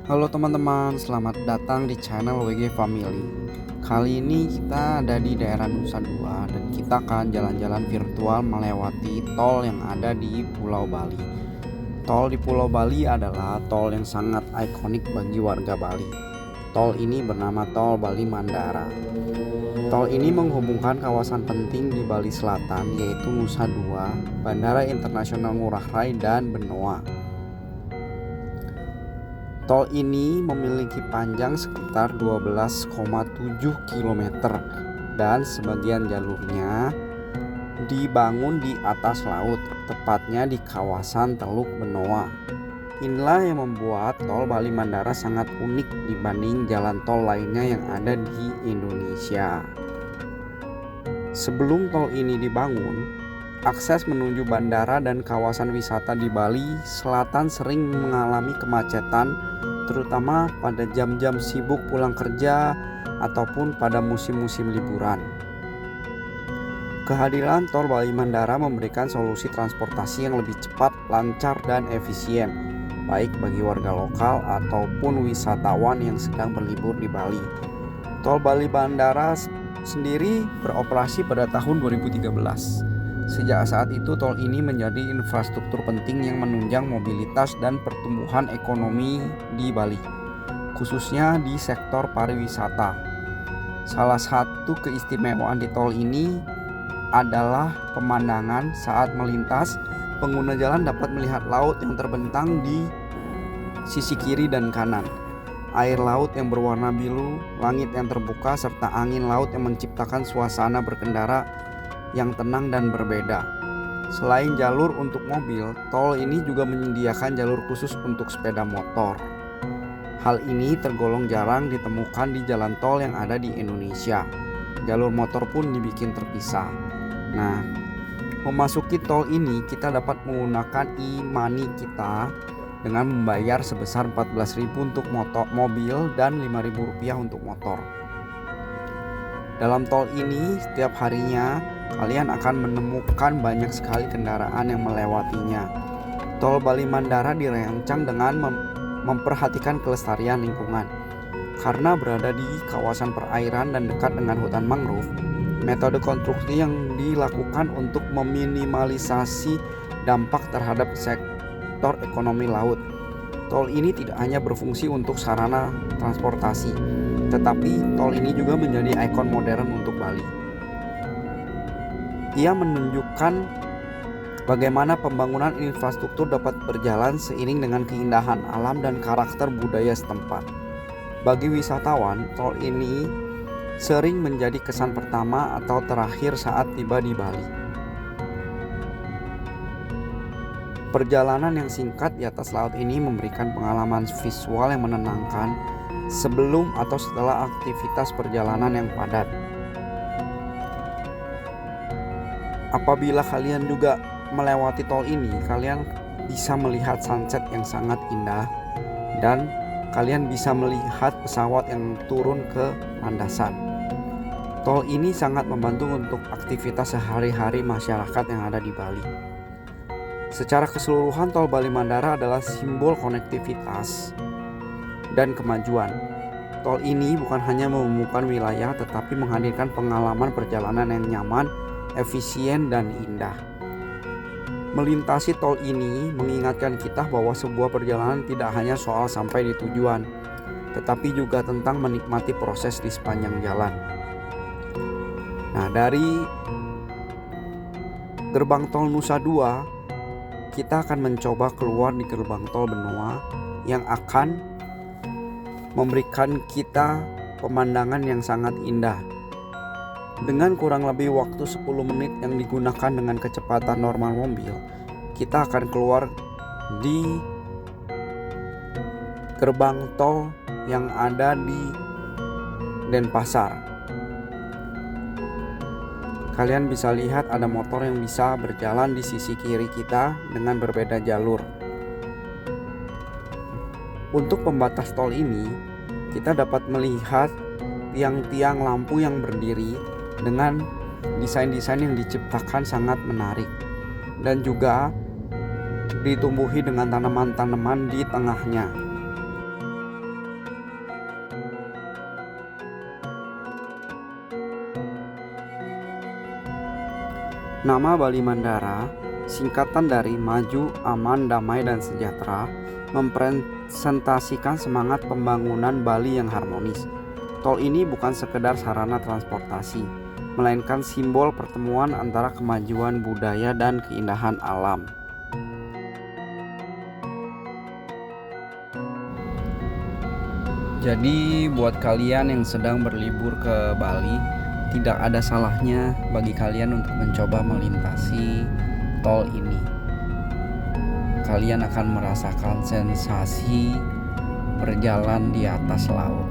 Halo teman-teman, selamat datang di channel WG Family. Kali ini kita ada di daerah Nusa Dua dan kita akan jalan-jalan virtual melewati tol yang ada di Pulau Bali. Tol di Pulau Bali adalah tol yang sangat ikonik bagi warga Bali. Tol ini bernama Tol Bali Mandara. Tol ini menghubungkan kawasan penting di Bali Selatan yaitu Nusa Dua, Bandara Internasional Ngurah Rai, dan Benoa. Tol ini memiliki panjang sekitar 12,7 km dan sebagian jalurnya dibangun di atas laut, tepatnya di kawasan Teluk Benoa. Inilah yang membuat Tol Bali Mandara sangat unik dibanding jalan tol lainnya yang ada di Indonesia. Sebelum tol ini dibangun, akses menuju bandara dan kawasan wisata di Bali Selatan sering mengalami kemacetan, terutama pada jam-jam sibuk pulang kerja ataupun pada musim-musim liburan. Kehadiran Tol Bali Mandara memberikan solusi transportasi yang lebih cepat, lancar, dan efisien, baik bagi warga lokal ataupun wisatawan yang sedang berlibur di Bali. Tol Bali Mandara sendiri beroperasi pada tahun 2013. Sejak saat itu tol ini menjadi infrastruktur penting yang menunjang mobilitas dan pertumbuhan ekonomi di Bali, khususnya di sektor pariwisata. Salah satu keistimewaan di tol ini adalah pemandangan saat melintas. Pengguna jalan dapat melihat laut yang terbentang di sisi kiri dan kanan, air laut yang berwarna biru, langit yang terbuka, serta angin laut yang menciptakan suasana berkendara yang tenang dan berbeda. Selain jalur untuk mobil, tol ini juga menyediakan jalur khusus untuk sepeda motor. Hal ini tergolong jarang ditemukan di jalan tol yang ada di Indonesia. Jalur motor pun dibikin terpisah. Nah, memasuki tol ini kita dapat menggunakan e-money kita dengan membayar sebesar 14.000 untuk mobil dan 5.000 rupiah untuk motor. Dalam tol ini setiap harinya kalian akan menemukan banyak sekali kendaraan yang melewatinya. Tol Bali Mandara dirancang dengan memperhatikan kelestarian lingkungan. Karena berada di kawasan perairan dan dekat dengan hutan mangrove, metode konstruksi yang dilakukan untuk meminimalisasi dampak terhadap sektor ekonomi laut. Tol ini tidak hanya berfungsi untuk sarana transportasi, tetapi tol ini juga menjadi ikon modern untuk Bali. Ia menunjukkan bagaimana pembangunan infrastruktur dapat berjalan seiring dengan keindahan alam dan karakter budaya setempat. Bagi wisatawan, tol ini sering menjadi kesan pertama atau terakhir saat tiba di Bali. Perjalanan yang singkat di atas laut ini memberikan pengalaman visual yang menenangkan sebelum atau setelah aktivitas perjalanan yang padat. Apabila kalian juga melewati tol ini, kalian bisa melihat sunset yang sangat indah dan kalian bisa melihat pesawat yang turun ke landasan. Tol ini sangat membantu untuk aktivitas sehari-hari masyarakat yang ada di Bali. Secara keseluruhan, Tol Bali Mandara adalah simbol konektivitas dan kemajuan. Tol ini bukan hanya menghubungkan wilayah, tetapi menghadirkan pengalaman perjalanan yang nyaman, efisien, dan indah. Melintasi tol ini mengingatkan kita bahwa sebuah perjalanan tidak hanya soal sampai di tujuan, tetapi juga tentang menikmati proses di sepanjang jalan. Nah, dari gerbang tol Nusa Dua, kita akan mencoba keluar di gerbang tol Benoa yang akan memberikan kita pemandangan yang sangat indah. Dengan kurang lebih waktu 10 menit yang digunakan dengan kecepatan normal mobil, kita akan keluar di gerbang tol yang ada di Denpasar. Kalian bisa lihat ada motor yang bisa berjalan di sisi kiri kita dengan berbeda jalur. Untuk pembatas tol ini, kita dapat melihat tiang-tiang lampu yang berdiri dengan desain-desain yang diciptakan sangat menarik, dan juga ditumbuhi dengan tanaman-tanaman di tengahnya. Nama Bali Mandara, singkatan dari Maju, Aman, Damai, dan Sejahtera, mempresentasikan semangat pembangunan Bali yang harmonis. Tol ini bukan sekedar sarana transportasi, melainkan simbol pertemuan antara kemajuan budaya dan keindahan alam. Jadi buat kalian yang sedang berlibur ke Bali, tidak ada salahnya bagi kalian untuk mencoba melintasi tol ini. Kalian akan merasakan sensasi berjalan di atas laut.